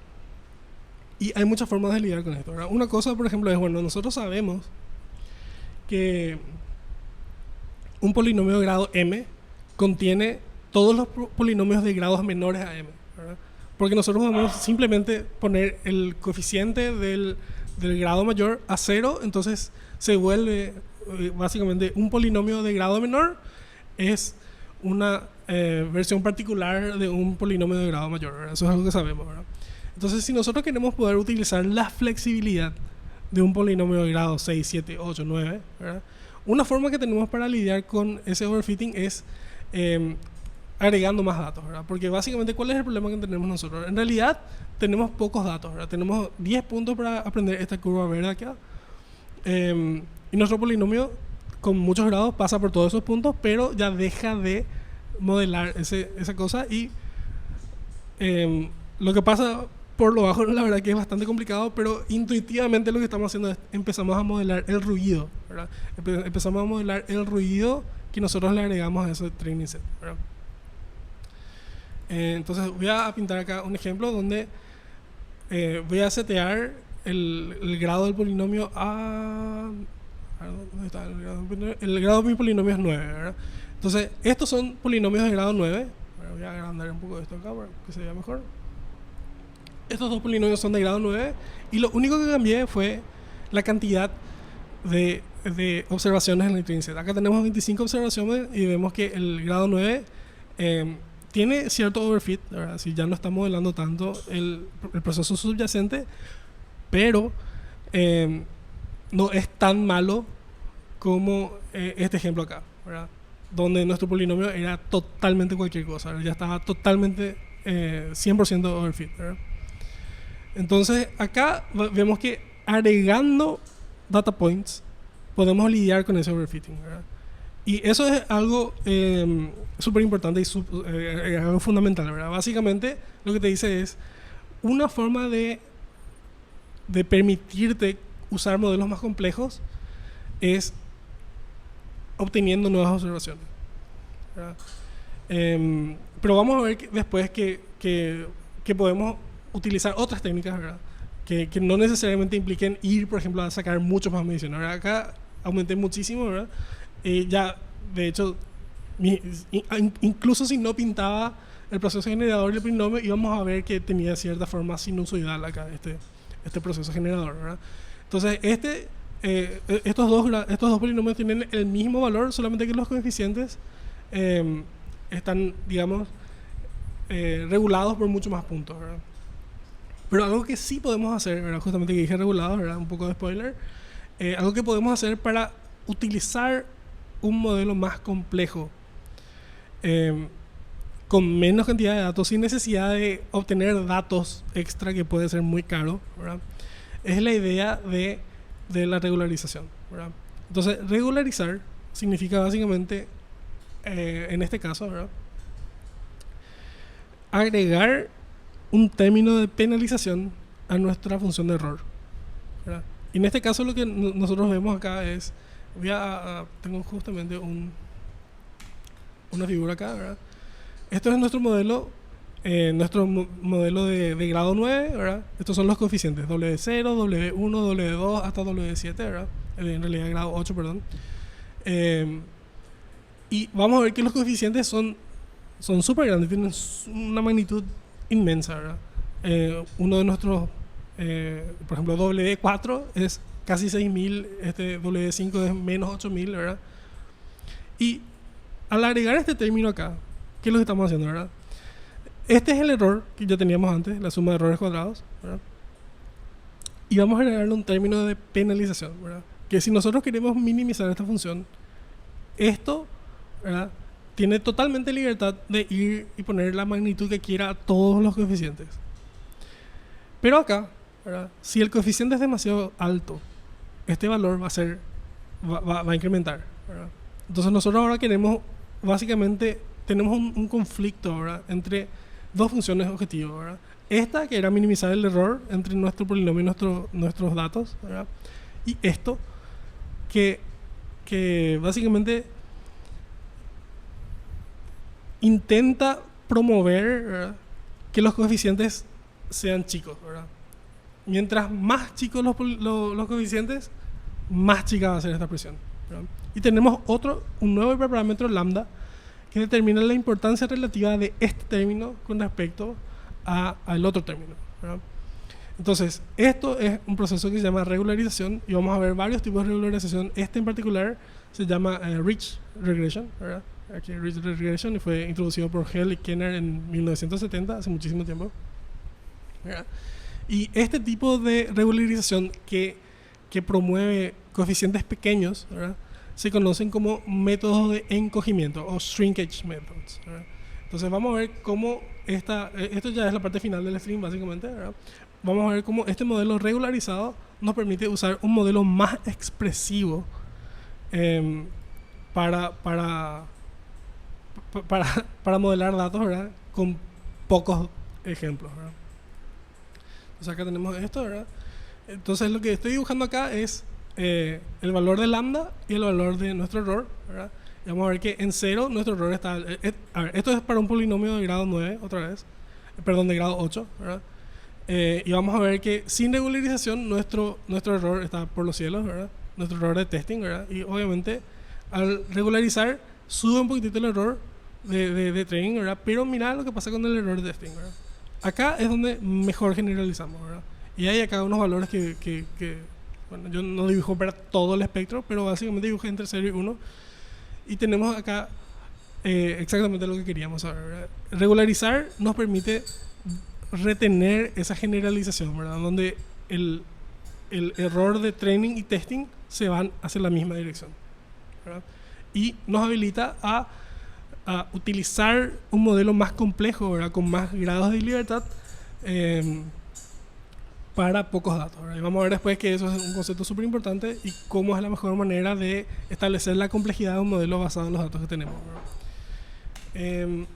Y hay muchas formas de lidiar con esto, ¿verdad? Una cosa, por ejemplo, es, bueno, nosotros sabemos que un polinomio de grado m contiene todos los polinomios de grados menores a m, ¿verdad? Porque nosotros podemos simplemente poner el coeficiente del grado mayor a 0, entonces se vuelve básicamente un polinomio de grado menor, es una versión particular de un polinomio de grado mayor, ¿verdad? Eso es algo que sabemos, ¿verdad? Entonces, si nosotros queremos poder utilizar la flexibilidad de un polinomio de grado 6, 7, 8, 9, ¿verdad? Una forma que tenemos para lidiar con ese overfitting es agregando más datos, ¿verdad? Porque básicamente, ¿cuál es el problema que tenemos nosotros? En realidad, tenemos pocos datos, ¿verdad? Tenemos 10 puntos para aprender esta curva verde acá. Y nuestro polinomio, con muchos grados, pasa por todos esos puntos, pero ya deja de modelar esa cosa. Y lo que pasa por lo bajo, la verdad que es bastante complicado, pero intuitivamente lo que estamos haciendo es empezamos a modelar el ruido, ¿verdad? Empezamos a modelar el ruido que nosotros le agregamos a ese training set, ¿verdad? Entonces voy a pintar acá un ejemplo donde voy a setear el grado del polinomio a... ¿Dónde está el grado del polinomio? El grado de mi polinomio es 9, ¿verdad? Entonces, estos son polinomios de grado 9. Voy a agrandar un poco esto acá para que se vea mejor. Estos dos polinomios son de grado 9 y lo único que cambié fue la cantidad de observaciones en el training set. Acá tenemos 25 observaciones y vemos que el grado 9 tiene cierto overfit, ¿verdad? Si ya no está modelando tanto el proceso subyacente, pero no es tan malo como este ejemplo acá, ¿verdad? Donde nuestro polinomio era totalmente cualquier cosa, ¿verdad? Ya estaba totalmente 100% overfit, ¿verdad? Entonces acá vemos que agregando data points podemos lidiar con ese overfitting, ¿verdad? Y eso es algo súper importante y algo fundamental, ¿verdad? Básicamente lo que te dice es una forma de permitirte usar modelos más complejos es obteniendo nuevas observaciones, ¿verdad? Pero vamos a ver después que podemos utilizar otras técnicas, ¿verdad? Que no necesariamente impliquen ir, por ejemplo, a sacar mucho más mediciones, ¿verdad? Acá aumenté muchísimo, ¿verdad? Ya, de hecho, incluso si no pintaba el proceso generador del polinomio, íbamos a ver que tenía cierta forma sinusoidal acá, este proceso generador, ¿verdad? Entonces, estos dos polinomios tienen el mismo valor, solamente que los coeficientes están, digamos, regulados por mucho más puntos, ¿verdad? Pero algo que sí podemos hacer, ¿verdad? Justamente que dije regulados, ¿verdad? Un poco de spoiler. Algo que podemos hacer para utilizar un modelo más complejo con menos cantidad de datos, sin necesidad de obtener datos extra, que puede ser muy caro, ¿verdad? Es la idea de la regularización, ¿verdad? Entonces, regularizar significa básicamente, en este caso, ¿verdad?, agregar un término de penalización a nuestra función de error, ¿verdad? Y en este caso lo que nosotros vemos acá es, tengo justamente una figura acá, ¿verdad? Esto es nuestro modelo de grado 9, ¿verdad? Estos son los coeficientes, W0, W1, W2 hasta W7, ¿verdad? En realidad grado 8, perdón. Y vamos a ver que los coeficientes son súper grandes, tienen una magnitud inmensa, ¿verdad? Uno de nuestros, por ejemplo, W4 es casi 6000, este W5 es menos 8000, ¿verdad? Y al agregar este término acá, ¿qué es lo que estamos haciendo, verdad? Este es el error que ya teníamos antes, la suma de errores cuadrados, ¿verdad? Y vamos a agregarle un término de penalización, ¿verdad? Que si nosotros queremos minimizar esta función, esto, ¿verdad?, tiene totalmente libertad de ir y poner la magnitud que quiera a todos los coeficientes. Pero acá, ¿verdad?, si el coeficiente es demasiado alto, este valor va a incrementar, ¿verdad? Entonces nosotros ahora básicamente tenemos un conflicto, ¿verdad?, entre dos funciones objetivos, ¿verdad? Esta, que era minimizar el error entre nuestro polinomio y nuestros datos, ¿verdad?, y esto, que básicamente intenta promover, ¿verdad?, que los coeficientes sean chicos, ¿verdad? Mientras más chicos los coeficientes, más chica va a ser esta presión, ¿verdad? Y tenemos un nuevo hiperparámetro lambda que determina la importancia relativa de este término con respecto al otro término, ¿verdad? Entonces, esto es un proceso que se llama regularización y vamos a ver varios tipos de regularización. Este en particular se llama Rich Regression, ¿verdad? aquí Ridge Regression, y fue introducido por Hell y Kenner en 1970, hace muchísimo tiempo, ¿verdad? Y este tipo de regularización que promueve coeficientes pequeños, ¿verdad?, se conocen como métodos de encogimiento o shrinkage methods, ¿verdad? Entonces vamos a ver cómo esto ya es la parte final del stream básicamente, ¿verdad? Vamos a ver cómo este modelo regularizado nos permite usar un modelo más expresivo para, para, para modelar datos, ¿verdad?, con pocos ejemplos, ¿verdad? Entonces acá tenemos esto, ¿verdad? Entonces lo que estoy dibujando acá es el valor de lambda y el valor de nuestro error, ¿verdad? Y vamos a ver que en 0 nuestro error está... a ver, esto es para un polinomio de grado 9, otra vez. Perdón, de grado 8, ¿verdad? Y vamos a ver que sin regularización nuestro error está por los cielos, ¿verdad? Nuestro error de testing, ¿verdad? Y obviamente al regularizar sube un poquitito el error de training, ¿verdad? Pero mira lo que pasa con el error de testing, ¿verdad? Acá es donde mejor generalizamos, ¿verdad? Y hay acá unos valores que bueno, yo no dibujo para todo el espectro, pero básicamente dibujé entre 0 y 1. Y tenemos acá exactamente lo que queríamos saber, ¿verdad? Regularizar nos permite retener esa generalización, ¿verdad? Donde el error de training y testing se van hacia la misma dirección, ¿verdad? Y nos habilita a utilizar un modelo más complejo, ¿verdad?, con más grados de libertad para pocos datos, ¿verdad? Y vamos a ver después que eso es un concepto súper importante y cómo es la mejor manera de establecer la complejidad de un modelo basado en los datos que tenemos, ¿verdad?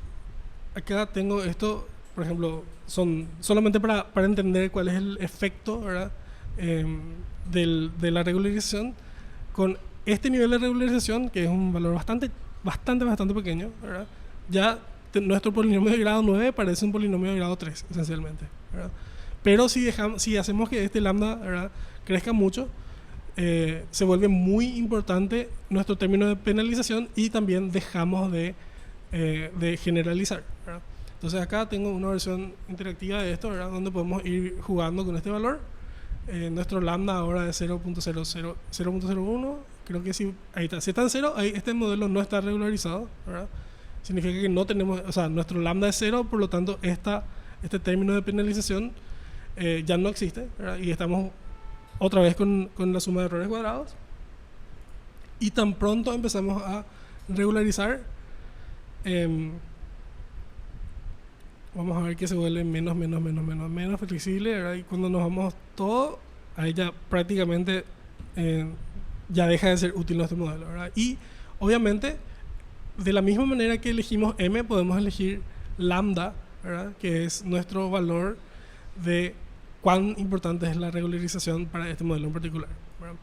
Acá tengo esto, por ejemplo, son solamente para entender cuál es el efecto, ¿verdad?, de la regularización. Con este nivel de regularización, que es un valor bastante pequeño, ¿verdad?, ya nuestro polinomio de grado 9 parece un polinomio de grado 3, esencialmente, ¿verdad? Pero si hacemos que este lambda, ¿verdad?, crezca mucho, se vuelve muy importante nuestro término de penalización y también dejamos de generalizar, ¿verdad? Entonces acá tengo una versión interactiva de esto, ¿verdad?, donde podemos ir jugando con este valor. Nuestro lambda ahora es 0.01, creo que sí, ahí está. Si está en 0, ahí este modelo no está regularizado, ¿verdad? Significa que no tenemos, o sea, nuestro lambda es 0, por lo tanto este término de penalización ya no existe, ¿verdad? Y estamos otra vez con la suma de errores cuadrados. Y tan pronto empezamos a regularizar, vamos a ver que se vuelve menos flexible, ¿verdad? Y cuando nos vamos todo, ahí ya prácticamente ya deja de ser útil nuestro modelo, ¿verdad? Y obviamente, de la misma manera que elegimos m, podemos elegir lambda, ¿verdad?, que es nuestro valor de cuán importante es la regularización para este modelo en particular, ¿verdad?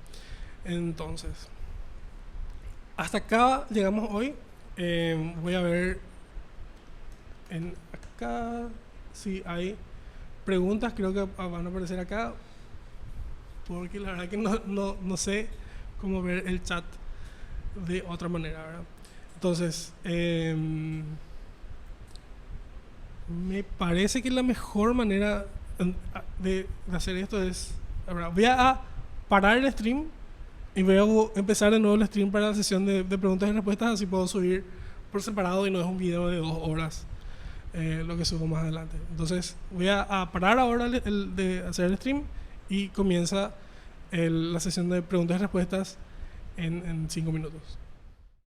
Entonces, hasta acá llegamos hoy. Voy a ver acá si hay preguntas, creo que van a aparecer acá, porque la verdad que no sé cómo ver el chat de otra manera, ¿verdad? Entonces, me parece que la mejor manera de hacer esto es, ¿verdad?, voy a parar el stream y voy a empezar de nuevo el stream para la sesión de preguntas y respuestas, así puedo subir por separado y no es un video de 2 horas lo que subo más adelante. Entonces voy a parar ahora de hacer el stream y comienza la sesión de preguntas y respuestas en 5 minutos.